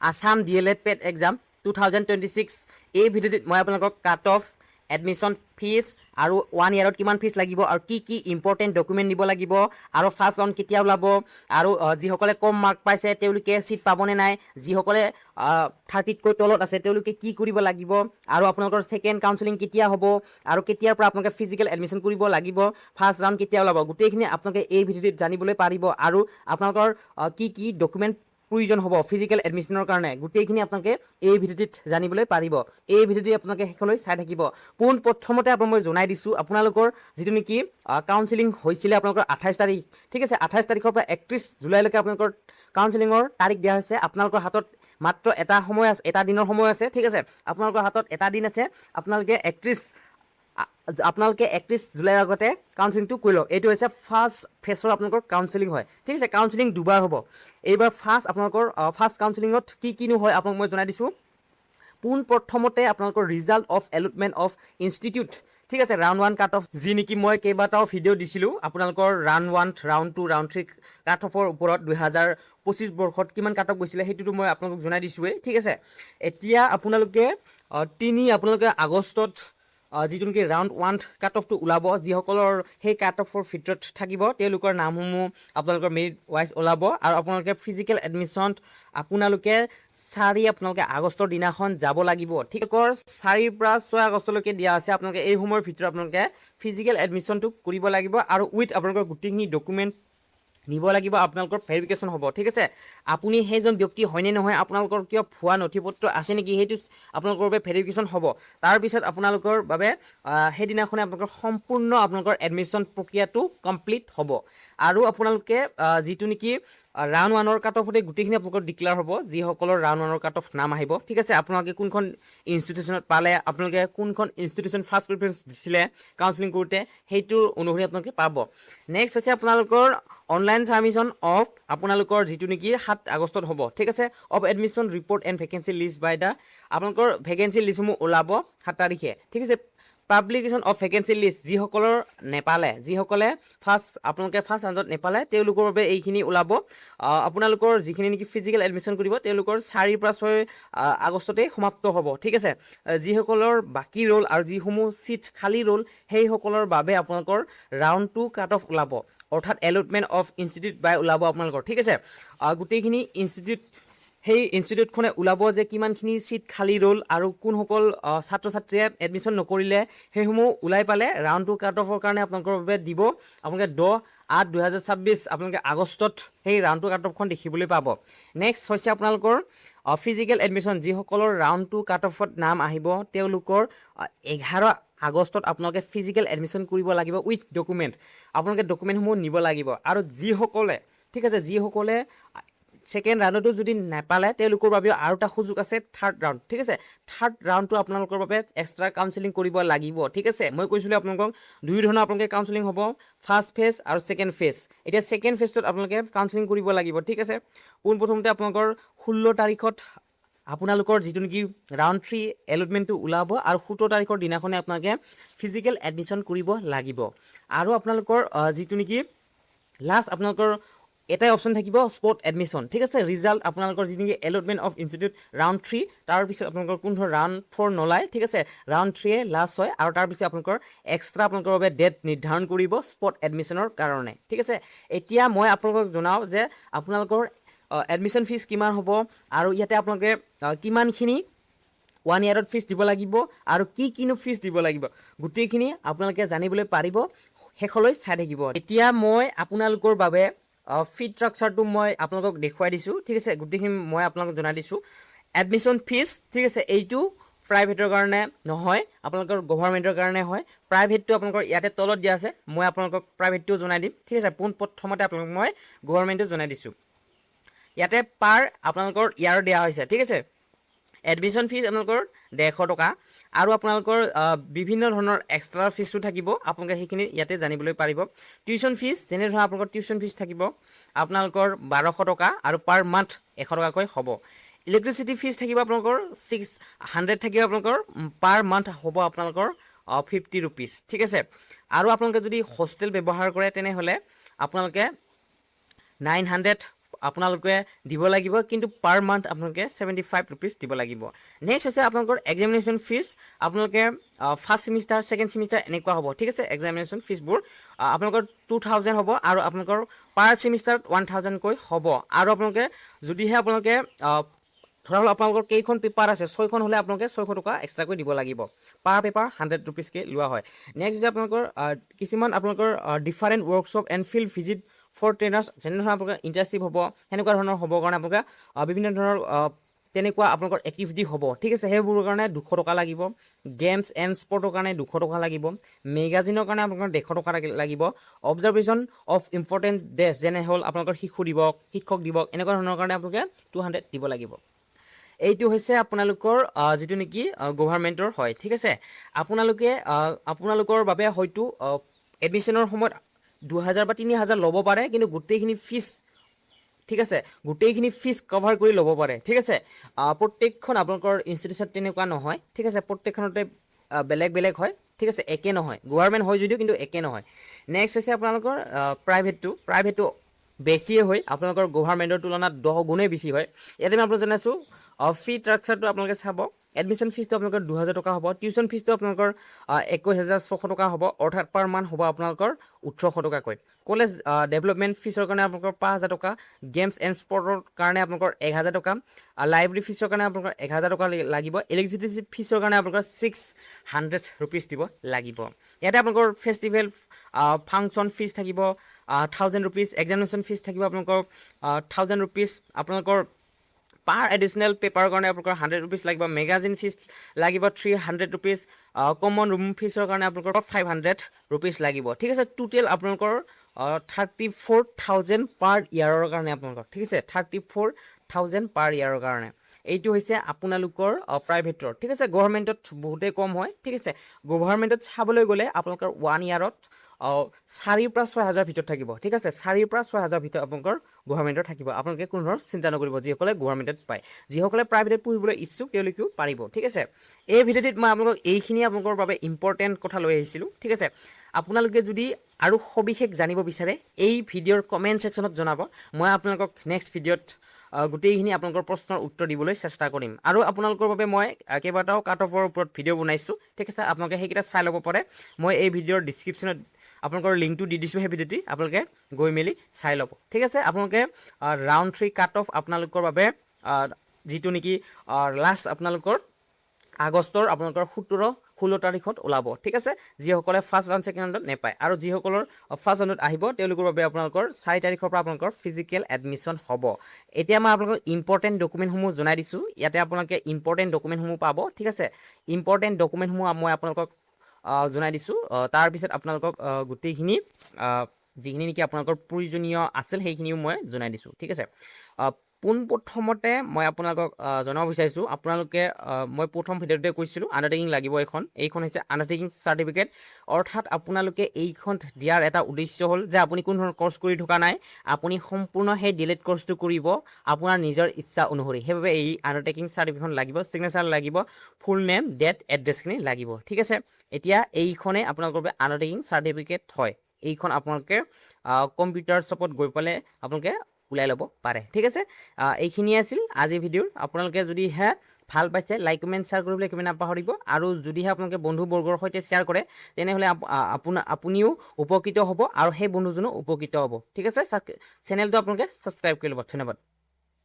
Assam DLED পেট exam 2026 এই ভিডিঅ'টোত মই আপোনালোকক কাট অফ এডমিশ্যন ফিজ আৰু 1 ইয়াৰত কিমান ফিজ লাগিব আৰু কি ইম্পৰ্টেণ্ট ডকুমেণ্ট নিব লাগিব আৰু ফাৰ্ষ্ট ৰাউণ্ড কেতিয়া ওলাব আৰু যিসকলে কম মাৰ্ক পাইছে তেওঁলোকে চিট পাবনে নাই যিসকলে 30তকৈ তলত আছে তেওঁলোকে কি কৰিব লাগিব আৰু আপোনালোকৰ ছেকেণ্ড কাউন্সেলিং কেতিয়া হ'ব আৰু কেতিয়াৰ পৰা আপোনালোকে ফিজিকেল এডমিশ্যন কৰিব লাগিব ফাৰ্ষ্ট ৰাউণ্ড কেতিয়া ওলাব গোটেইখিনি আপোনালোকে এই ভিডিঅ'টোত জানিবলৈ পাৰিব আৰু আপোনালোকৰ কি ডকুমেণ্ট প্ৰয়োজন হ'ব ফিজিকেল এডমিশ্যনৰ কাৰণে গোটেইখিনি আপোনালোকে এই ভিডিঅ'টোত জানিবলৈ পাৰিব এই ভিডিঅ'টো আপোনালোকে শেষলৈ চাই থাকিব পোন প্ৰথমতে আপোনাক মই জনাই দিছোঁ আপোনালোকৰ যিটো নেকি কাউন্সেলিং হৈছিলে আপোনালোকৰ 28 তাৰিখ ঠিক আছে 28 তাৰিখৰ পৰা 31 জুলাইলৈকে আপোনালোকৰ কাউন্সেলিঙৰ তাৰিখ দিয়া হৈছে আপোনালোকৰ হাতত মাত্ৰ এটা সময় আছে এটা দিনৰ সময় আছে ঠিক আছে আপোনালোকৰ হাতত এটা দিন আছে আপোনালোকে 31 জুলাইৰ আগতে কাউন্সেলিংটো কৰি লওক এইটো হৈছে ফাৰ্ষ্ট ফেজৰ আপোনালোকৰ কাউন্সেলিং হয় ঠিক আছে কাউন্সেলিং দুবাৰ হ'ব এইবাৰ ফাৰ্ষ্ট আপোনালোকৰ ফাৰ্ষ্ট কাউন্সেলিঙত কিনো হয় আপোনাক মই জনাই দিছোঁ পোন প্ৰথমতে আপোনালোকৰ result of allotment of institute ঠিক আছে ৰাউণ্ড 1 কাট অফ যি নেকি মই কেইবাটাও ভিডিঅ' দিছিলোঁ আপোনালোকৰ ৰাউণ্ড 1 ৰাউণ্ড 2 ৰাউণ্ড 3 কাট অফৰ ওপৰত 2025 বৰ্ষত কিমান কাট অফ গৈছিলে সেইটোতো মই আপোনালোকক জনাই দিছোঁৱেই ঠিক আছে এতিয়া আপোনালোকে 3 আগষ্টত যিটো নেকি ৰাউণ্ড 1 কাট অফটো ওলাব যিসকলৰ সেই কাট অফৰ ভিতৰত থাকিব তেওঁলোকৰ নামসমূহ আপোনালোকৰ মেৰিট ৱাইজ ওলাব আৰু আপোনালোকে ফিজিকেল এডমিশ্যন আপোনালোকে 4 আগষ্টৰ দিনাখন যাব লাগিব ঠিক আছে 4 পৰা 6 আগষ্টলৈকে দিয়া আছে আপোনালোকে এই সময়ৰ ভিতৰত আপোনালোকে ফিজিকেল এডমিশ্যনটো কৰিব লাগিব আৰু উইথ আপোনালোকৰ গোটেইখিনি ডকুমেণ্ট নিব লাগিব আপোনালোকৰ ভেৰিফিকেশ্যন হ'ব ঠিক আছে আপুনি সেইজন ব্যক্তি হয়নে নহয় আপোনালোকৰ কিবা ভুৱা নথিপত্ৰ আছে নেকি সেইটো আপোনালোকৰ বাবে ভেৰিফিকেশ্যন হ'ব তাৰপিছত আপোনালোকৰ বাবে সেইদিনাখনে আপোনালোকৰ সম্পূৰ্ণ আপোনালোকৰ এডমিশ্যন প্ৰক্ৰিয়াটো কমপ্লিট হ'ব আৰু আপোনালোকে যিটো নেকি ৰাউণ্ড 1ৰ কাট অফতে গোটেইখিনি আপোনালোকৰ ডিক্লেয়াৰ হ'ব যিসকলৰ ৰাউণ্ড 1ৰ কাট অফ নাম আহিব ঠিক আছে আপোনালোকে কোনখন ইনষ্টিটিউশ্যনত পালে আপোনালোকে কোনখন ইনষ্টিটিউশ্যন ফাৰ্ষ্ট প্ৰিফাৰেঞ্চ দিছিলে কাউন্সেলিং কৰোঁতে সেইটোৰ অনুসৰি আপোনালোকে পাব নেক্সট হৈছে আপোনালোকৰ অনলাইন সাবমিশন অফ আপোনালোকৰ যিটো নেকি 7 আগষ্টত হ'ব ঠিক আছে of admission report and vacancy list by the আপোনালোকৰ ভেকেঞ্চি লিষ্টসমূহ ওলাব 7 তাৰিখে ঠিক আছে পাব্লিকেশ্যন অফ ভেকেঞ্চি লিষ্ট যিসকলৰ নেপালে যিসকলে আপোনালোকে ফাৰ্ষ্ট ৰাউণ্ডত নেপালে তেওঁলোকৰ বাবে এইখিনি ওলাব আপোনালোকৰ যিখিনি নেকি ফিজিকেল এডমিশ্যন কৰিব তেওঁলোকৰ 4 পৰা 6 আগষ্টতেই সমাপ্ত হ'ব ঠিক আছে যিসকলৰ বাকী ৰ'ল আৰু যিসমূহ চিট খালী ৰ'ল সেইসকলৰ বাবে আপোনালোকৰ ৰাউণ্ড 2 কাট অফ ওলাব অৰ্থাৎ এলটমেণ্ট অফ ইনষ্টিটিউট বাই ওলাব আপোনালোকৰ ঠিক আছে গোটেইখিনি সেই ইনষ্টিটিউটখনে ওলাব যে কিমানখিনি চিট খালী ৰ'ল আৰু কোনসকল ছাত্ৰ ছাত্ৰীয়ে এডমিশ্যন নকৰিলে সেইসমূহ ওলাই পালে ৰাউণ্ড 2 কাট অফৰ কাৰণে আপোনালোকৰ বাবে দিব আপোনালোকে 10/8/2026 আপোনালোকে আগষ্টত সেই ৰাউণ্ড 2 কাট অফখন দেখিবলৈ পাব নেক্সট হৈছে আপোনালোকৰ ফিজিকেল এডমিশ্যন যিসকলৰ ৰাউণ্ড 2 কাট অফত নাম আহিব তেওঁলোকৰ 11 আগষ্টত আপোনালোকে ফিজিকেল এডমিশ্যন কৰিব লাগিব উইথ ডকুমেণ্ট আপোনালোকে ডকুমেণ্টসমূহ নিব লাগিব আৰু যিসকলে ঠিক আছে যিসকলে ছেকেণ্ড ৰাউণ্ডতো যদি নাপালে তেওঁলোকৰ বাবে আৰু এটা সুযোগ আছে থাৰ্ড ৰাউণ্ড ঠিক আছে থাৰ্ড ৰাউণ্ডটো আপোনালোকৰ বাবে এক্সট্ৰা কাউন্সেলিং কৰিব লাগিব ঠিক আছে মই কৈছিলোঁ আপোনালোকক দুই ধৰণৰ আপোনালোকে কাউন্সেলিং হ'ব ফাৰ্ষ্ট ফেজ আৰু ছেকেণ্ড ফেজ এতিয়া ছেকেণ্ড ফেজটোত আপোনালোকে কাউন্সেলিং কৰিব লাগিব ঠিক আছে পোনপ্ৰথমতে আপোনালোকৰ 16 তাৰিখত আপোনালোকৰ যিটো নেকি ৰাউণ্ড 3 এলটমেণ্টটো ওলাব আৰু 17 তাৰিখৰ দিনাখনে আপোনালোকে ফিজিকেল এডমিশ্যন কৰিব লাগিব আৰু আপোনালোকৰ যিটো নেকি লাষ্ট আপোনালোকৰ এটাই অপশ্যন থাকিব স্পট এডমিশ্যন ঠিক আছে ৰিজাল্ট আপোনালোকৰ যি নেকি এলটমেণ্ট অফ ইনষ্টিটিউট ৰাউণ্ড 3 তাৰপিছত আপোনালোকৰ কোনো ধৰণৰ ৰাউণ্ড 4 নলায় ঠিক আছে ৰাউণ্ড 3 লাষ্ট হয় আৰু তাৰপিছত আপোনালোকৰ এক্সট্ৰা আপোনালোকৰ বাবে ডেট নিৰ্ধাৰণ কৰিব স্পট এডমিশ্যনৰ কাৰণে ঠিক আছে এতিয়া মই আপোনালোকক জনাওঁ যে আপোনালোকৰ এডমিশ্যন ফিজ কিমান হ'ব আৰু ইয়াতে আপোনালোকে কিমানখিনি 1 ইয়াৰত ফিজ দিব লাগিব আৰু কিনো ফিজ দিব লাগিব গোটেইখিনি আপোনালোকে জানিবলৈ পাৰিব শেষলৈ চাই থাকিব এতিয়া মই আপোনালোকৰ বাবে ফি ষ্ট্ৰাকচাৰটো মই আপোনালোকক দেখুৱাই দিছোঁ ঠিক আছে গোটেইখিনি মই আপোনালোকক জনাই দিছোঁ এডমিশ্যন ফিজ ঠিক আছে এইটো প্ৰাইভেটৰ কাৰণে নহয় আপোনালোকৰ গভৰ্ণমেণ্টৰ কাৰণে হয় প্ৰাইভেটটো আপোনালোকৰ ইয়াতে তলত দিয়া আছে মই আপোনালোকক প্ৰাইভেটটোও জনাই দিম ঠিক আছে পোনপ্ৰথমতে আপোনালোকক মই গভৰ্ণমেণ্টটো জনাই দিছোঁ ইয়াতে পাৰ আপোনালোকৰ ইয়াৰ দিয়া হৈছে ঠিক আছে এডমিশ্যন ফিজ আপোনালোকৰ 150 টকা আৰু আপোনালোকৰ বিভিন্ন ধৰণৰ এক্সট্ৰা ফিজটো থাকিব আপোনালোকে সেইখিনি ইয়াতে জানিবলৈ পাৰিব টিউশ্যন ফিজ যেনে ধৰণৰ আপোনালোকৰ টিউশ্যন ফিজ থাকিব আপোনালোকৰ 1200 টকা আৰু পাৰ মান্থ 100 টকাকৈ হ'ব ইলেক্ট্ৰিচিটি ফিজ থাকিব আপোনালোকৰ 600 থাকিব আপোনালোকৰ পাৰ মান্থ হ'ব আপোনালোকৰ 50 rupees ঠিক আছে আৰু আপোনালোকে যদি হোষ্টেল ব্যৱহাৰ কৰে তেনেহ'লে আপোনালোকে 900 আপোনালোকে দিব লাগিব কিন্তু পাৰ মান্থ আপোনালোকে 75 ৰুপিজ দিব লাগিব নেক্সট হৈছে আপোনালোকৰ এক্সামিনেশ্যন ফিজ আপোনালোকে ফাৰ্ষ্ট ছেমিষ্টাৰ ছেকেণ্ড ছেমিষ্টাৰ এনেকুৱা হ'ব ঠিক আছে এক্সামিনেশ্যন ফিজবোৰ আপোনালোকৰ 2000 হ'ব আৰু আপোনালোকৰ পাৰ ছেমিষ্টাৰত 1000 কৈ হ'ব আৰু আপোনালোকে যদিহে আপোনালোকে ধৰা হ'ল আপোনালোকৰ কেইখন পেপাৰ আছে 6খন হ'লে আপোনালোকে 600 টকা এক্সট্ৰাকৈ দিব লাগিব পাৰ পেপাৰ 100 ৰুপিজকৈ লোৱা হয় নেক্সট হৈছে আপোনালোকৰ কিছুমান আপোনালোকৰ different workshop and field visit for trainers যেনেধৰণৰ আপোনালোকৰ ইণ্টাৰ্ণশ্বিপ হ'ব সেনেকুৱা ধৰণৰ হ'বৰ কাৰণে আপোনালোকে বিভিন্ন ধৰণৰ তেনেকুৱা আপোনালোকৰ এক্টিভিটি হ'ব ঠিক আছে সেইবোৰৰ কাৰণে 200 টকা লাগিব গেমছ এণ্ড স্পৰ্টৰ কাৰণে 200 টকা লাগিব মেগাজিনৰ কাৰণে আপোনালোকৰ 150 টকা লাগিব অবজাৰ্ভেশ্যন অফ ইম্পৰ্টেণ্ট ডেছ যেনে হ'ল আপোনালোকৰ শিশু দিৱস শিক্ষক দিৱস এনেকুৱা ধৰণৰ কাৰণে আপোনালোকে 200 দিব লাগিব এইটো হৈছে আপোনালোকৰ যেটো নেকি গভৰ্ণমেণ্টৰ হয় ঠিক আছে আপোনালোকৰ বাবে হয়তো এডমিশনৰ সময়ত 2000 বা 3000 ল'ব পাৰে কিন্তু গোটেইখিনি ফিজ ঠিক আছে গোটেইখিনি ফিজ কভাৰ কৰি ল'ব পাৰে ঠিক আছে প্ৰত্যেকখন আপোনালোকৰ ইনষ্টিটিউচন তেনেকুৱা নহয় ঠিক আছে প্ৰত্যেকখনতে বেলেগ বেলেগ হয় ঠিক আছে একে নহয় গভৰ্ণমেণ্ট হয় যদিও কিন্তু একে নহয় নেক্সট হৈছে আপোনালোকৰ প্ৰাইভেটটো বেছিয়ে হয় আপোনালোকৰ গভৰ্ণমেণ্টৰ তুলনাত 10 গুণে বেছি হয় ইয়াতে মই আপোনাক জনাইছোঁ ফি ষ্ট্ৰাকচাৰটো আপোনালোকে চাব এডমিশ্যন ফিজটো আপোনালোকৰ 2000 টকা হ'ব টিউশ্যন ফিজটো আপোনালোকৰ 21600 টকা হ'ব অৰ্থাৎ পাৰ মান্থ হ'ব আপোনালোকৰ 1800 টকাকৈ কলেজ ডেভেলপমেণ্ট ফিজৰ কাৰণে আপোনালোকৰ 5000 টকা গেমছ এণ্ড স্পৰ্টৰ কাৰণে আপোনালোকৰ 1000 টকা লাইব্ৰেৰী ফিজৰ কাৰণে আপোনালোকৰ 1000 টকা লাগিব ইলেক্ট্ৰিচিটি ফিজৰ কাৰণে আপোনালোকৰ 600 ৰুপিজ দিব লাগিব ইয়াতে আপোনালোকৰ ফেষ্টিভেল ফাংচন ফিজ থাকিব 1000 ৰুপিজ এক্সামিনেশ্যন ফিজ থাকিব আপোনালোকৰ 1000 ৰুপিজ আপোনালোকৰ পাৰ এডিশ্যনেল পেপাৰৰ কাৰণে আপোনালোকৰ 100 ৰুপিজ লাগিব মেগাজিন ফিজ লাগিব 300 ৰুপিজ কমন ৰুম ফিজৰ কাৰণে আপোনালোকৰ 500 ৰুপিজ লাগিব ঠিক আছে টোটেল আপোনালোকৰ 34000 পাৰ ইয়াৰৰ কাৰণে আপোনালোকৰ ঠিক আছে 34000 পাৰ ইয়াৰৰ কাৰণে এইটো হৈছে আপোনালোকৰ প্ৰাইভেটৰ ঠিক আছে গভৰ্ণমেণ্টত বহুতেই কম হয় ঠিক আছে গভৰ্ণমেণ্টত চাবলৈ গ'লে আপোনালোকৰ 1 ইয়াৰত 4 পৰা 6000 ভিতৰত থাকিব ঠিক আছে 4 পৰা 6000 ভিতৰত আপোনালোকৰ গভৰ্ণমেণ্টৰ থাকিব আপোনালোকে কোনো ধৰণৰ চিন্তা নকৰিব যিসকলে গভৰ্ণমেণ্টত পায় যিসকলে প্ৰাইভেটত পঢ়িবলৈ ইচ্ছুক তেওঁলোকেও পাৰিব ঠিক আছে এই ভিডিঅ'টোত মই আপোনালোকক এইখিনি আপোনালোকৰ বাবে ইম্পৰ্টেণ্ট কথা লৈ আহিছিলোঁ ঠিক আছে আপোনালোকে যদি আৰু সবিশেষ জানিব বিচাৰে এই ভিডিঅ'ৰ কমেণ্ট ছেকশ্যনত জনাব মই আপোনালোকক নেক্সট ভিডিঅ'ত গোটেইখিনি আপোনালোকৰ প্ৰশ্নৰ উত্তৰ দিবলৈ চেষ্টা কৰিম আৰু আপোনালোকৰ বাবে মই কেইবাটাও কাট অফৰ ওপৰত ভিডিঅ' বনাইছোঁ ঠিক আছে আপোনালোকে সেইকেইটা চাই ল'ব পাৰে মই এই ভিডিঅ'ৰ ডিছক্ৰিপশ্যনত আপোনালোকৰ লিংকটো দি দিছোঁ সেই ভিডিঅ'টি আপোনালোকে গৈ মেলি চাই ল'ব ঠিক আছে আপোনালোকে ৰাউণ্ড 3 কাট অফ আপোনালোকৰ বাবে যিটো নেকি লাষ্ট আপোনালোকৰ আগষ্টৰ আপোনালোকৰ 16 তাৰিখত ওলাব ঠিক আছে যিসকলে ফাৰ্ষ্ট ৰাউণ্ড ছেকেণ্ড ৰাউণ্ডত নেপায় আৰু যিসকলৰ ফাৰ্ষ্ট ৰাউণ্ডত আহিব তেওঁলোকৰ বাবে আপোনালোকৰ 4 তাৰিখৰ পৰা আপোনালোকৰ ফিজিকেল এডমিশ্যন হ'ব এতিয়া মই আপোনালোকক ইম্পৰ্টেণ্ট ডকুমেণ্টসমূহ জনাই দিছোঁ ইয়াতে আপোনালোকে ইম্পৰ্টেণ্ট ডকুমেণ্টসমূহ পাব ঠিক আছে ইম্পৰ্টেণ্ট ডকুমেণ্টসমূহ মই আপোনালোকক জনাই দিছোঁ তাৰপিছত আপোনালোকক গোটেইখিনি যিখিনি নেকি আপোনালোকৰ প্ৰয়োজনীয় আছিল সেইখিনিও মই জনাই দিছোঁ ঠিক আছে পোনপ্ৰথমতে মই আপোনালোকক জনাব বিচাৰিছোঁ আপোনালোকে মই প্ৰথম ভিডিঅ'তে কৈছিলোঁ আণ্ডাৰটেকিং লাগিব এইখন হৈছে আণ্ডাৰটেকিং চাৰ্টিফিকেট অৰ্থাৎ আপোনালোকে এইখন দিয়াৰ এটা উদ্দেশ্য হ'ল যে আপুনি কোনো ধৰণৰ কৰ্চ কৰি থকা নাই আপুনি সম্পূৰ্ণ সেই ডিলেট কৰ্চটো কৰিব আপোনাৰ নিজৰ ইচ্ছা অনুসৰি সেইবাবে এই আণ্ডাৰটেকিং চাৰ্টিফিকেটখন লাগিব ছিগনেচাৰ লাগিব ফুল নেম ডেট এড্ৰেছখিনি লাগিব ঠিক আছে এতিয়া এইখনে আপোনালোকৰ বাবে আণ্ডাৰটেকিং চাৰ্টিফিকেট হয় এইখন আপোনালোকে কম্পিউটাৰ শ্বপত গৈ পেলাই আপোনালোকে ওলাই ল'ব পাৰে ঠিক আছে এইখিনিয়ে আছিল আজি ভিডিঅ'ৰ আপোনালোকে যদিহে ভাল পাইছে লাইক কমেণ্ট শ্বেয়াৰ কৰিবলৈ একেবাৰে নাপাহৰিব আৰু যদিহে আপোনালোকে বন্ধুবৰ্গৰ সৈতে শ্বেয়াৰ কৰে তেনেহ'লে আপুনিও উপকৃত হ'ব আৰু সেই বন্ধুজনো উপকৃত হ'ব ঠিক আছে চেনেলটো আপোনালোকে ছাবস্ক্ৰাইব কৰি ল'ব ধন্যবাদ